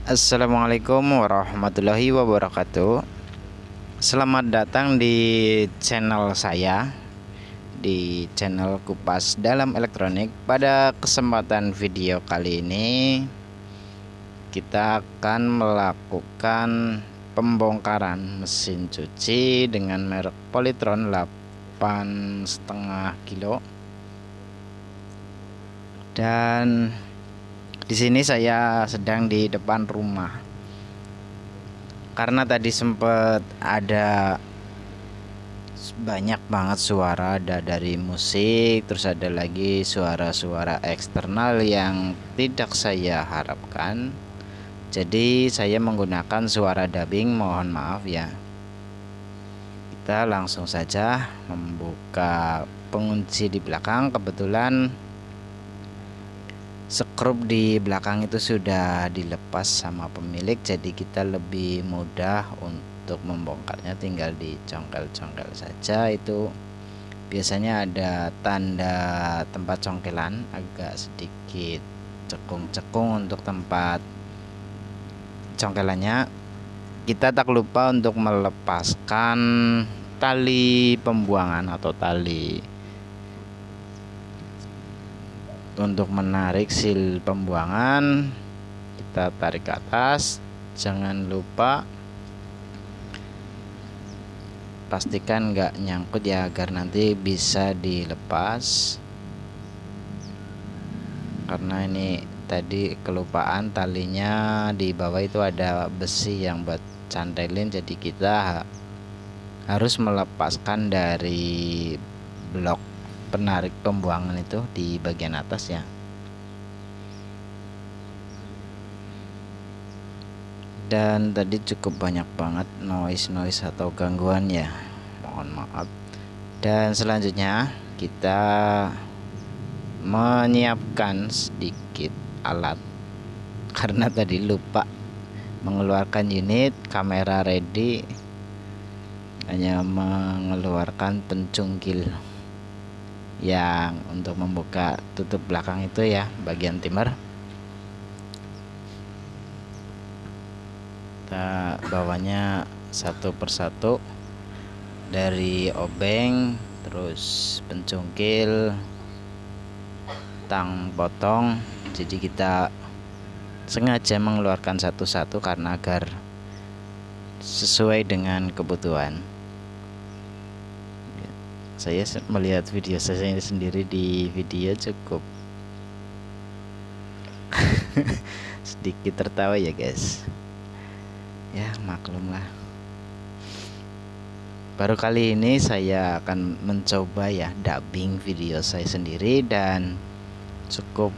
Assalamualaikum warahmatullahi wabarakatuh. Selamat datang di channel saya, di channel Kupas Dalam Elektronik. Pada kesempatan video kali ini kita akan melakukan pembongkaran mesin cuci dengan merek Polytron 8,5 kilo. Dan di sini saya sedang di depan rumah karena tadi sempat ada banyak banget suara, ada dari musik, terus ada lagi suara-suara eksternal yang tidak saya harapkan. Jadi saya menggunakan suara dubbing, mohon maaf ya. Kita langsung saja membuka pengunci di belakang. Kebetulan skrup di belakang itu sudah dilepas sama pemilik, jadi kita lebih mudah untuk membongkarnya, tinggal dicongkel-congkel saja. Itu biasanya ada tanda tempat congkelan, agak sedikit cekung-cekung untuk tempat congkelannya. Kita tak lupa untuk melepaskan tali pembuangan atau tali untuk menarik sil pembuangan. Kita tarik ke atas, jangan lupa pastikan nggak nyangkut ya, agar nanti bisa dilepas. Karena ini tadi kelupaan, talinya di bawah itu ada besi yang buat cantelin, jadi kita harus melepaskan dari blok penarik pembuangan itu di bagian atas ya. Dan tadi cukup banyak banget noise atau gangguan ya, mohon maaf. Dan selanjutnya kita menyiapkan sedikit alat karena tadi lupa mengeluarkan unit kamera ready, hanya mengeluarkan pencungkil yang untuk membuka tutup belakang itu ya, bagian timmer. Kita bawanya satu persatu, dari obeng, terus pencungkil, tang potong. Jadi kita sengaja mengeluarkan satu-satu karena agar sesuai dengan kebutuhan. Saya melihat video saya sendiri di video cukup sedikit tertawa ya guys, ya maklum lah. Baru kali ini saya akan mencoba ya dubbing video saya sendiri, dan cukup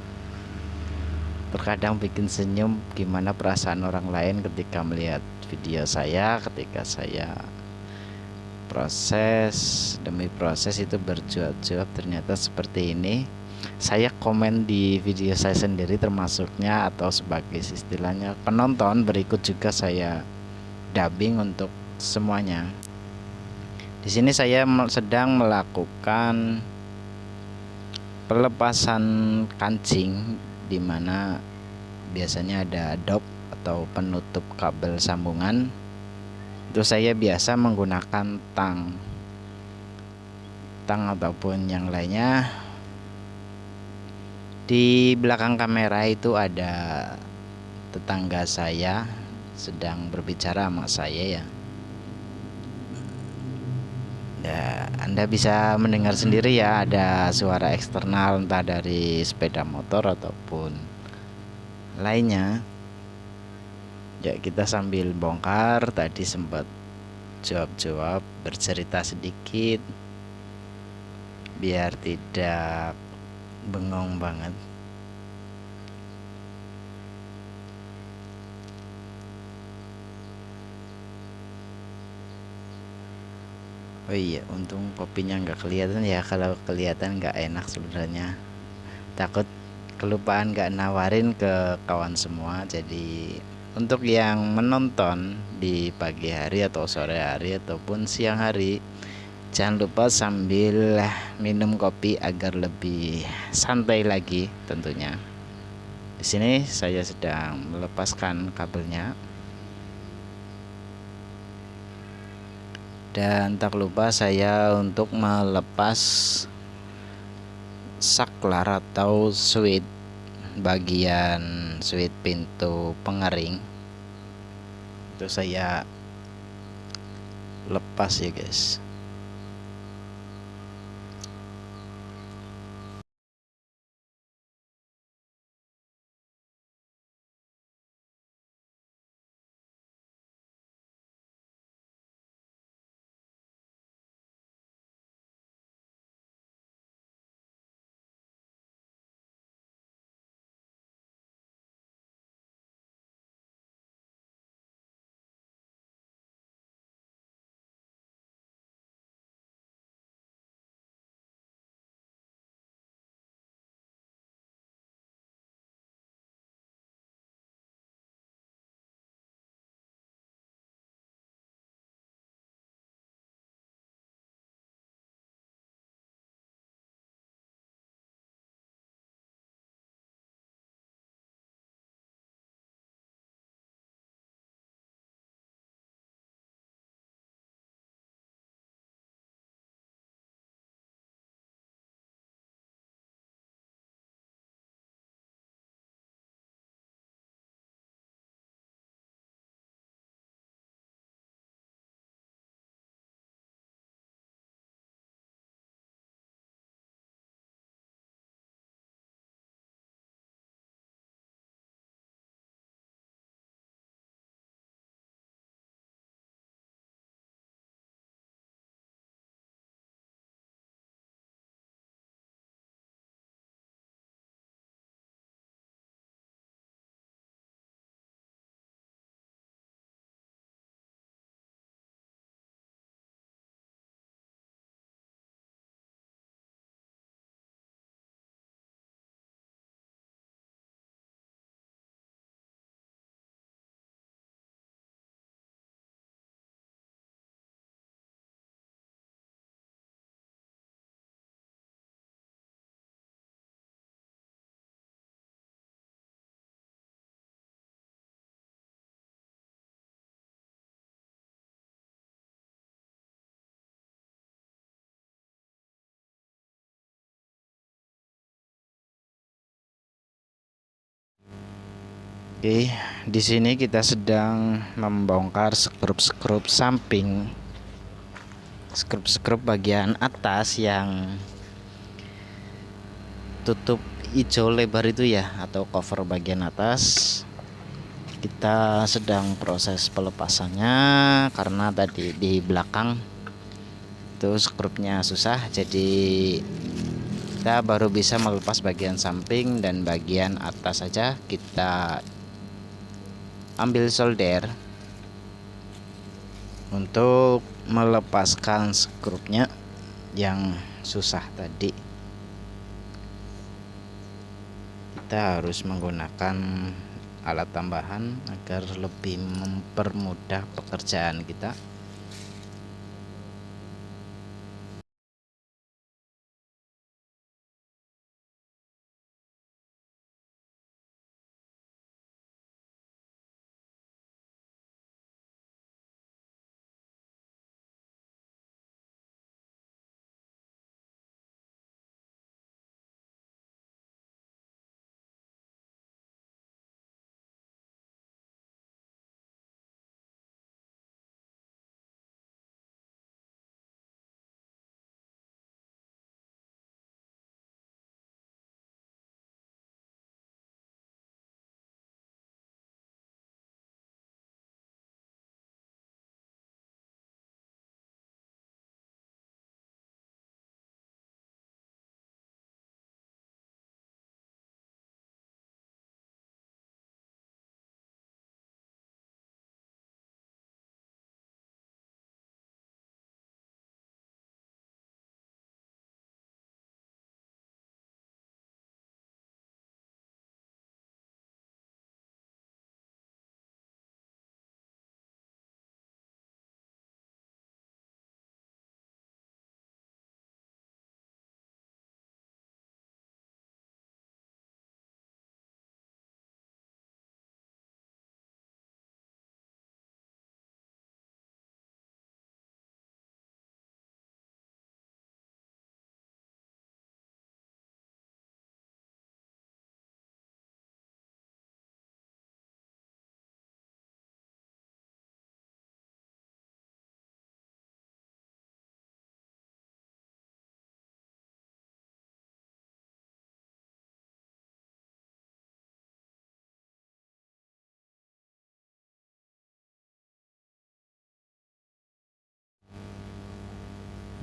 terkadang bikin senyum gimana perasaan orang lain ketika melihat video saya, ketika saya proses demi proses itu berjuap-juap, ternyata seperti ini. Saya komen di video saya sendiri, termasuknya atau sebagai istilahnya penonton berikut juga saya dubbing untuk semuanya. Di sini saya sedang melakukan pelepasan kancing, dimana biasanya ada dop atau penutup kabel sambungan. Itu saya biasa menggunakan tang ataupun yang lainnya. Di belakang kamera itu ada tetangga saya sedang berbicara sama saya ya. Anda bisa mendengar sendiri ya, ada suara eksternal entah dari sepeda motor ataupun lainnya. Ya, kita sambil bongkar, tadi sempat jawab-jawab, bercerita sedikit biar tidak bengong banget. Oh iya, untung kopinya nggak kelihatan ya, kalau kelihatan nggak enak sebenarnya. Takut kelupaan nggak nawarin ke kawan semua. Jadi untuk yang menonton di pagi hari atau sore hari ataupun siang hari, jangan lupa sambil minum kopi agar lebih santai lagi tentunya. Di sini saya sedang melepaskan kabelnya. Dan tak lupa saya untuk melepas saklar atau switch bagian switch pintu pengering. Itu saya lepas ya guys. Oke, di sini kita sedang membongkar skrup-skrup samping, skrup-skrup bagian atas yang tutup hijau lebar itu ya, atau cover bagian atas. Kita sedang proses pelepasannya karena tadi di belakang itu skrupnya susah, jadi kita baru bisa melepas bagian samping dan bagian atas saja. Kita ambil solder untuk melepaskan skrupnya yang susah tadi. Kita harus menggunakan alat tambahan agar lebih mempermudah pekerjaan kita.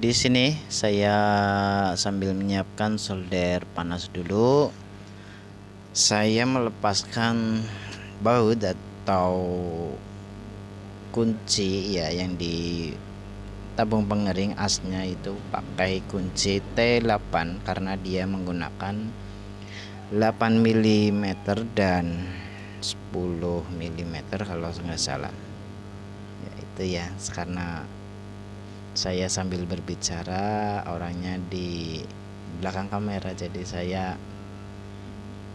Di sini saya sambil menyiapkan solder panas dulu. Saya melepaskan baut atau kunci ya yang di tabung pengering asnya itu pakai kunci T8 karena dia menggunakan 8 mm dan 10 mm kalau nggak salah ya. Itu ya, karena saya sambil berbicara, orangnya di belakang kamera, jadi saya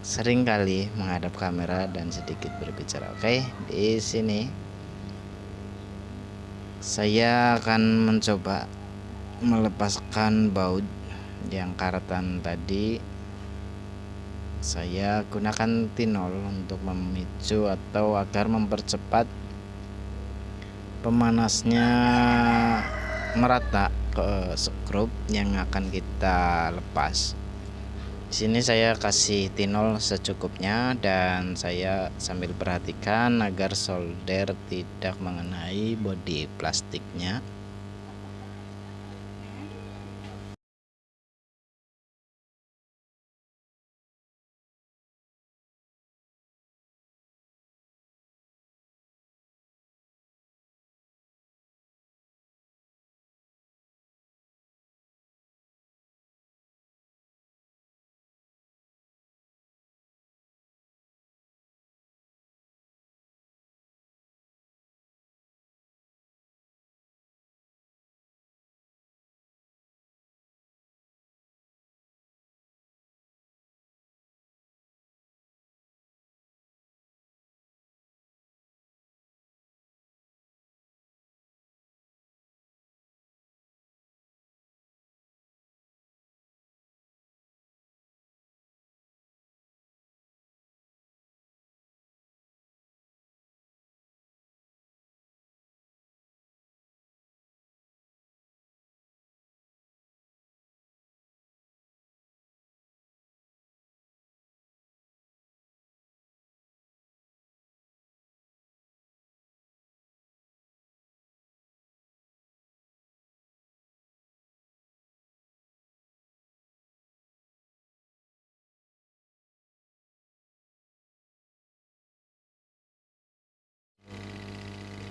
sering kali menghadap kamera dan sedikit berbicara. Oke, di sini saya akan mencoba melepaskan baut yang karatan tadi. Saya gunakan tinol untuk memicu atau agar mempercepat pemanasnya merata ke skrup yang akan kita lepas. Di sini saya kasih tinol secukupnya dan saya sambil perhatikan agar solder tidak mengenai bodi plastiknya.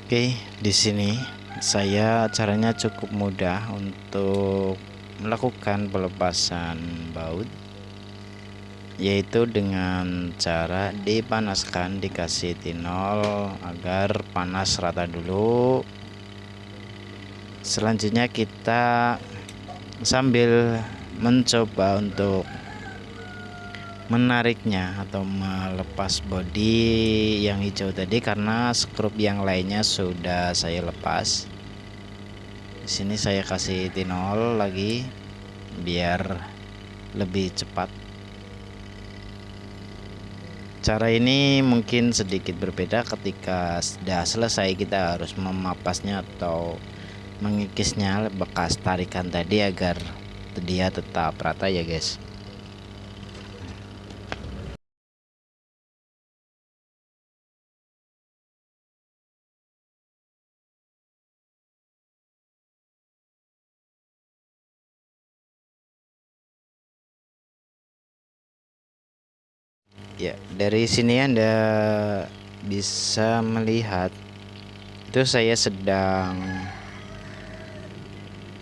Oke, di sini caranya cukup mudah untuk melakukan pelepasan baut, yaitu dengan cara dipanaskan, dikasih tinol agar panas rata dulu. Selanjutnya kita sambil mencoba untuk menariknya atau melepas bodi yang hijau tadi, karena skrup yang lainnya sudah saya lepas. Di sini saya kasih tinol lagi biar lebih cepat. Cara ini mungkin sedikit berbeda ketika sudah selesai kita harus memapasnya atau mengikisnya bekas tarikan tadi agar dia tetap rata ya guys. Ya, dari sini Anda bisa melihat itu saya sedang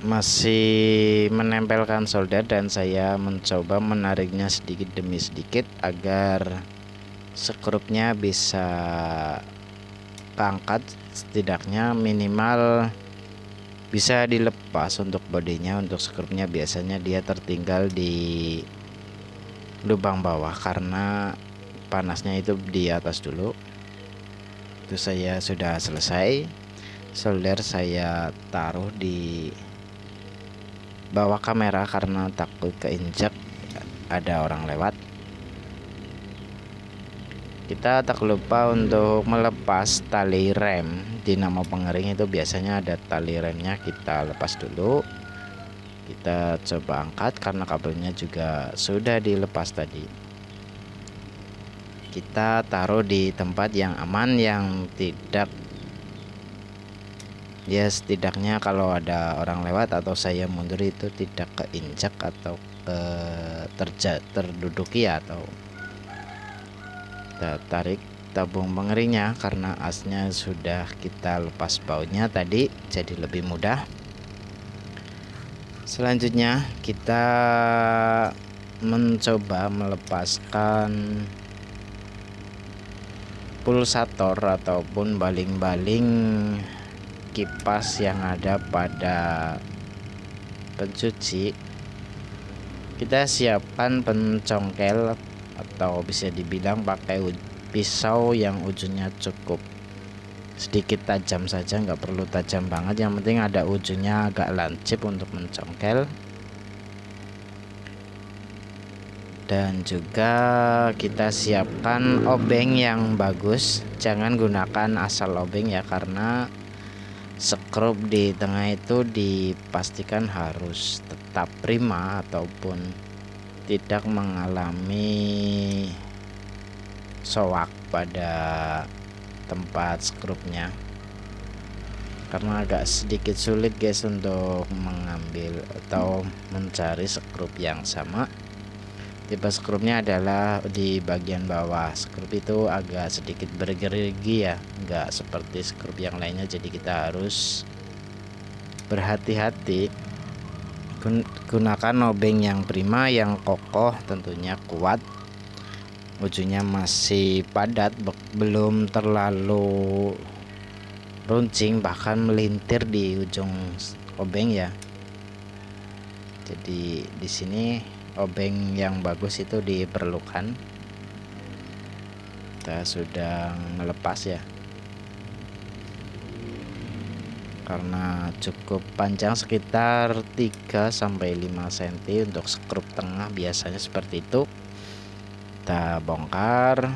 masih menempelkan solder dan saya mencoba menariknya sedikit demi sedikit agar skrupnya bisa keangkat, setidaknya minimal bisa dilepas untuk bodinya. Untuk skrupnya biasanya dia tertinggal di lubang bawah karena panasnya itu di atas dulu. Itu saya sudah selesai. Solder saya taruh di bawah kamera karena takut keinjak ada orang lewat. Kita tak lupa untuk melepas tali rem dinamo pengering, itu biasanya ada tali remnya, kita lepas dulu. Kita coba angkat karena kabelnya juga sudah dilepas tadi. Kita taruh di tempat yang aman yang tidak Ya setidaknya kalau ada orang lewat atau saya mundur itu tidak keinjak atau terduduki ya, atau kita tarik tabung pengeringnya karena asnya sudah kita lepas bautnya tadi, jadi lebih mudah. Selanjutnya kita mencoba melepaskan pulsator ataupun baling-baling kipas yang ada pada pencuci. Kita siapkan pencongkel atau bisa dibilang pakai pisau yang ujungnya cukup sedikit tajam saja, nggak perlu tajam banget, yang penting ada ujungnya agak lancip untuk mencongkel. Dan juga kita siapkan obeng yang bagus, jangan gunakan asal obeng ya, karena skrup di tengah itu dipastikan harus tetap prima ataupun tidak mengalami soak pada tempat skrupnya, karena agak sedikit sulit guys untuk mengambil atau mencari skrup yang sama. Tipe skrupnya adalah di bagian bawah. Skrup itu agak sedikit bergerigi ya, enggak seperti skrup yang lainnya, jadi kita harus berhati-hati. Gunakan obeng yang prima, yang kokoh, tentunya kuat, ujungnya masih padat, belum terlalu runcing bahkan melintir di ujung obeng ya. Jadi di sini obeng yang bagus itu diperlukan. Kita sudah melepas ya, karena cukup panjang sekitar 3-5 cm untuk skrup tengah, biasanya seperti itu. Kita bongkar.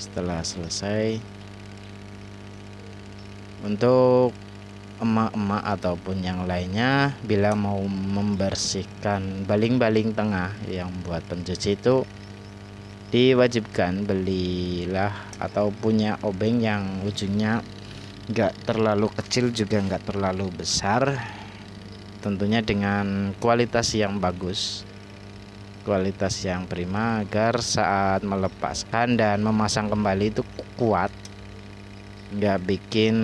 Setelah selesai, untuk emak-emak ataupun yang lainnya bila mau membersihkan baling-baling tengah yang buat pencuci itu, diwajibkan belilah atau punya obeng yang ujungnya enggak terlalu kecil juga enggak terlalu besar, tentunya dengan kualitas yang bagus, kualitas yang prima, agar saat melepaskan dan memasang kembali itu kuat, enggak bikin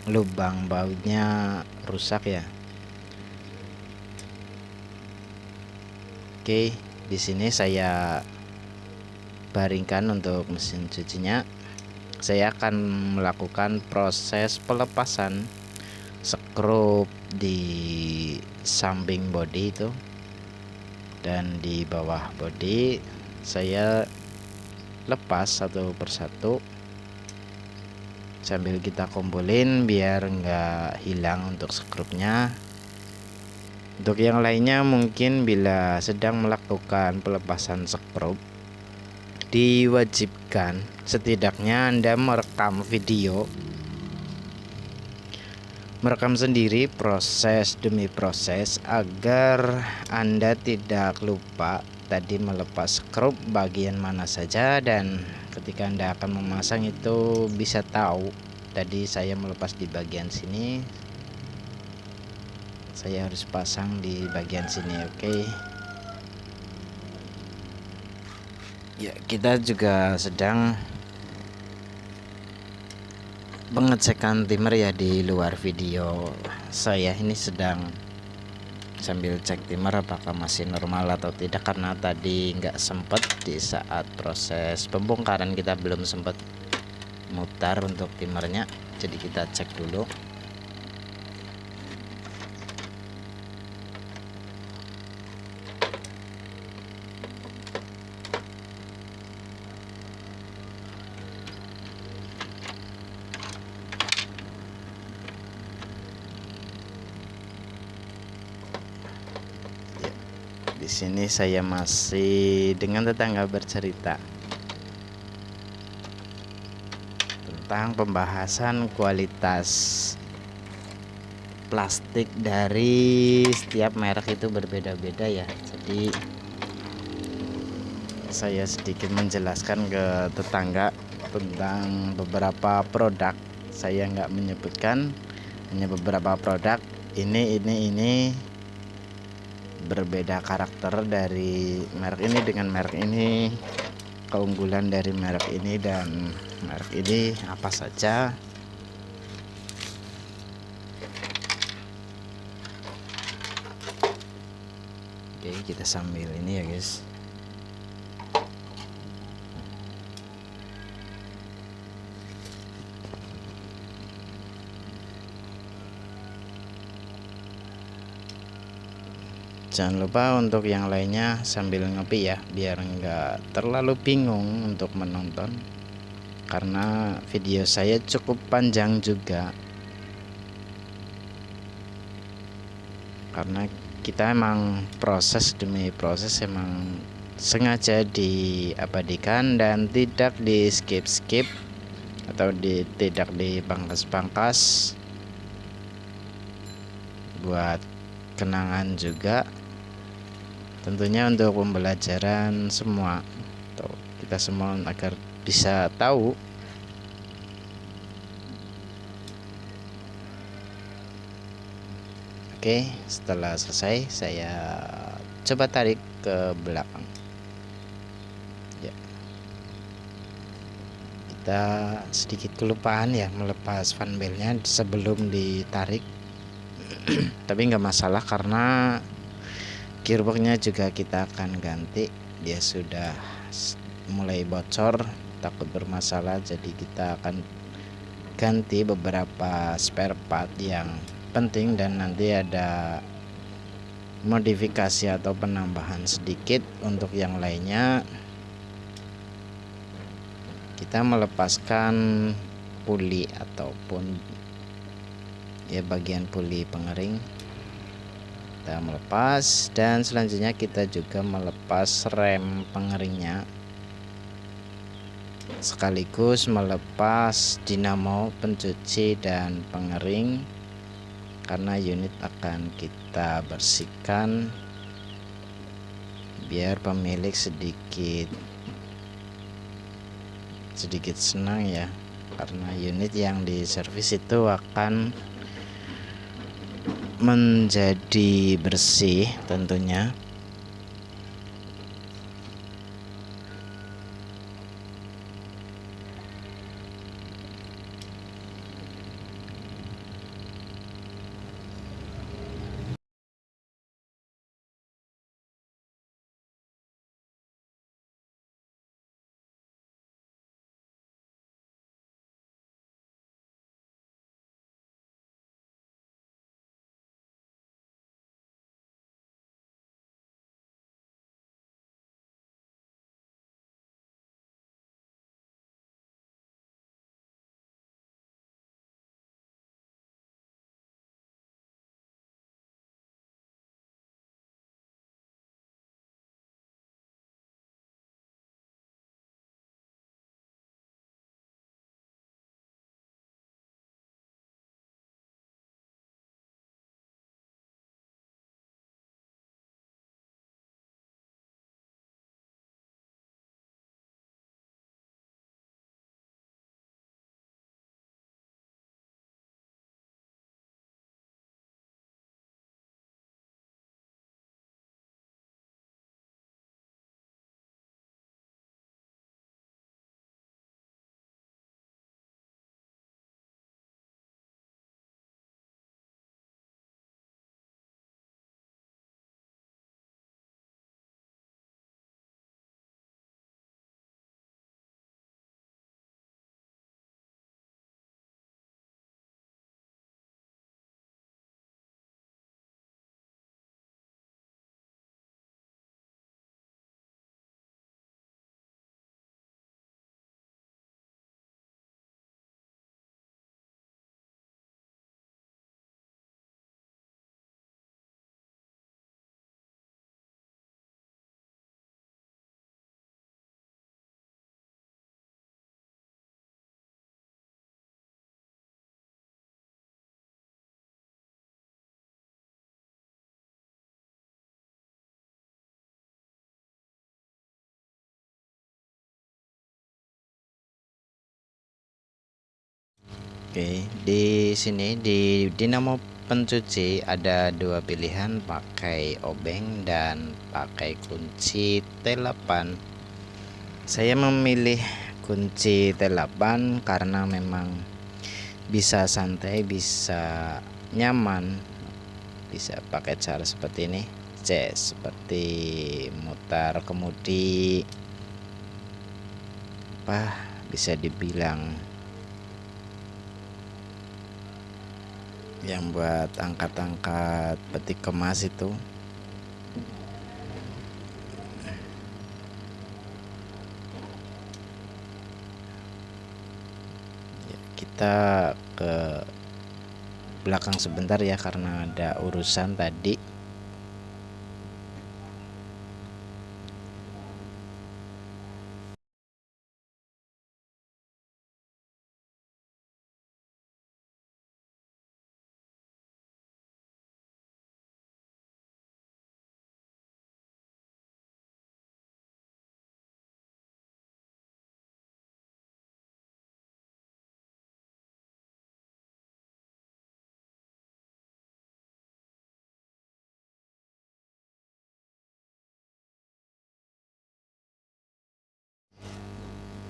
lubang bautnya rusak ya. Oke, di sini saya baringkan untuk mesin cucinya. Saya akan melakukan proses pelepasan skrup di samping bodi itu dan di bawah bodi. Saya lepas satu persatu sambil kita kumpulin biar enggak hilang untuk skrupnya. Untuk yang lainnya mungkin bila sedang melakukan pelepasan skrup, diwajibkan setidaknya Anda merekam video, merekam sendiri proses demi proses, agar Anda tidak lupa tadi melepas skrup bagian mana saja, dan ketika Anda akan memasang itu bisa tahu tadi saya melepas di bagian sini, saya harus pasang di bagian sini. Oke. Ya, kita juga sedang pengecekan timer ya di luar video. Saya ini sedang sambil cek timer apakah masih normal atau tidak, karena tadi nggak sempet di saat proses pembongkaran, kita belum sempat mutar untuk timernya, jadi kita cek dulu. Di sini saya masih dengan tetangga bercerita tentang pembahasan kualitas plastik dari setiap merek itu berbeda-beda ya. Jadi saya sedikit menjelaskan ke tetangga tentang beberapa produk saya nggak menyebutkan, hanya beberapa produk. Ini berbeda karakter dari merek ini dengan merek ini, keunggulan dari merek ini dan merek ini apa saja. Oke, kita sambil ini ya guys. Jangan lupa untuk yang lainnya sambil ngopi ya, biar nggak terlalu bingung untuk menonton, karena video saya cukup panjang juga, karena kita emang proses demi proses emang sengaja diabadikan dan tidak di skip atau tidak dipangkas-pangkas, buat kenangan juga tentunya, untuk pembelajaran semua atau kita semua agar bisa tahu. Oke, setelah selesai saya coba tarik ke belakang ya. Kita sedikit kelupaan ya melepas fanbelnya sebelum ditarik tapi nggak masalah, karena gearboxnya juga kita akan ganti, dia sudah mulai bocor, takut bermasalah, jadi kita akan ganti beberapa spare part yang penting, dan nanti ada modifikasi atau penambahan sedikit. Untuk yang lainnya kita melepaskan puli ataupun ya bagian puli pengering, kita melepas, dan selanjutnya kita juga melepas rem pengeringnya, sekaligus melepas dinamo pencuci dan pengering, karena unit akan kita bersihkan biar pemilik sedikit senang ya, karena unit yang diservis itu akan menjadi bersih tentunya. Oke, di sini di dinamo pencuci ada dua pilihan, pakai obeng dan pakai kunci T8. Saya memilih kunci T8 karena memang bisa santai, bisa nyaman, bisa pakai cara seperti ini, seperti mutar kemudi, bisa dibilang yang buat angkat-angkat peti kemas itu. Ya, kita ke belakang sebentar ya karena ada urusan tadi.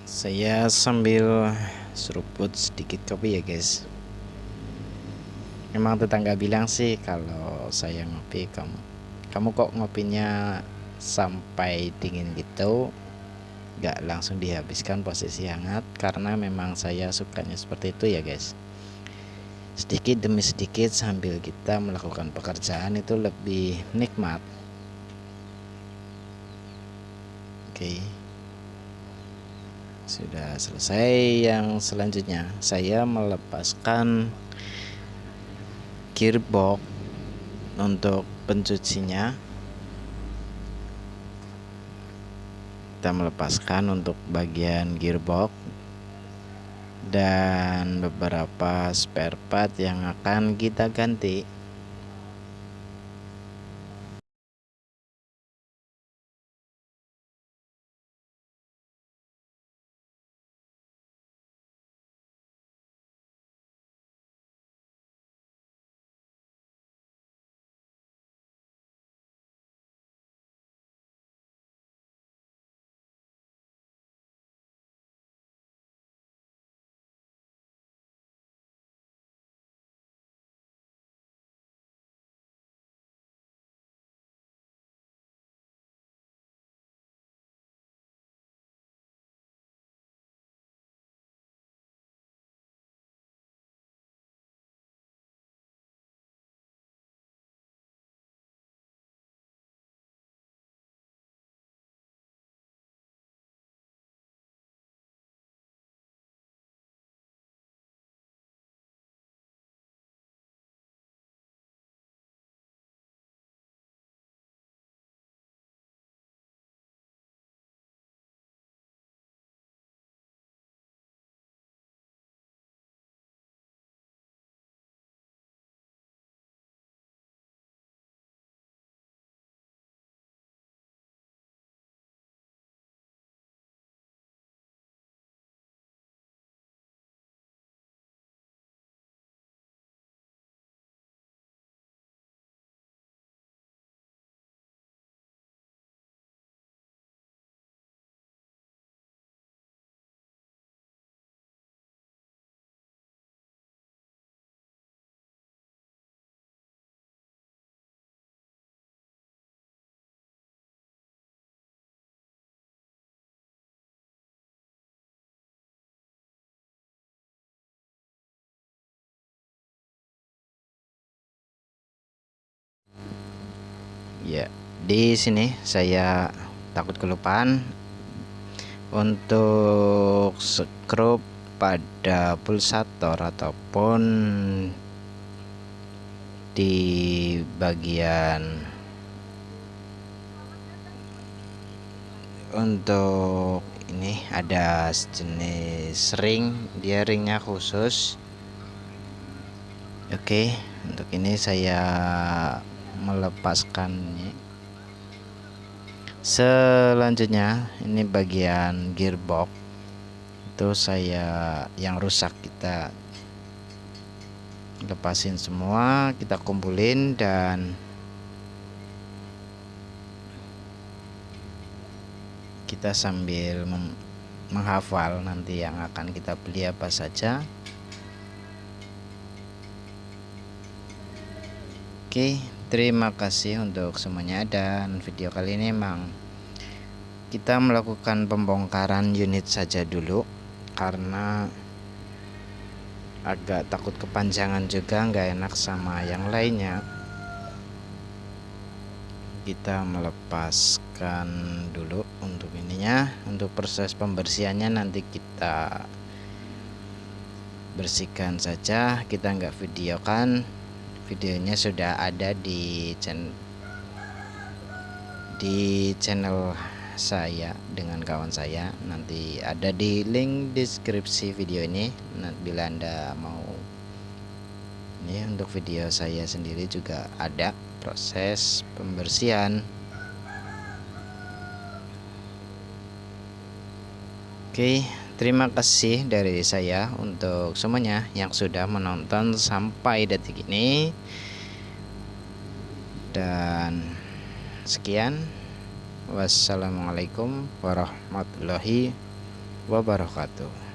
Saya sambil seruput sedikit kopi ya guys. Memang tetangga bilang sih kalau saya ngopi, kamu kok ngopinya sampai dingin gitu, gak langsung dihabiskan posisi hangat, karena memang saya sukanya seperti itu ya guys. Sedikit demi sedikit sambil kita melakukan pekerjaan itu lebih nikmat. Oke, sudah selesai. Yang selanjutnya saya melepaskan gearbox untuk pencucinya. Kita melepaskan untuk bagian gearbox dan beberapa spare part yang akan kita ganti. Ya, di sini saya takut kelupaan untuk skrup pada pulsator ataupun di bagian untuk ini ada jenis ring, dia ringnya khusus. Oke, untuk ini saya melepaskannya. Selanjutnya ini bagian gearbox itu saya yang rusak, kita lepasin semua, kita kumpulin dan kita sambil menghafal nanti yang akan kita beli apa saja. Oke, terima kasih untuk semuanya, dan video kali ini memang kita melakukan pembongkaran unit saja dulu karena agak takut kepanjangan juga, nggak enak sama yang lainnya. Kita melepaskan dulu untuk ininya. Untuk proses pembersihannya nanti kita bersihkan saja, kita nggak videokan. Videonya sudah ada di channel saya dengan kawan saya, nanti ada di link deskripsi video ini. Bila Anda mau ini, untuk video saya sendiri juga ada proses pembersihan. Oke, terima kasih dari saya untuk semuanya yang sudah menonton sampai detik ini, dan sekian. Wassalamualaikum warahmatullahi wabarakatuh.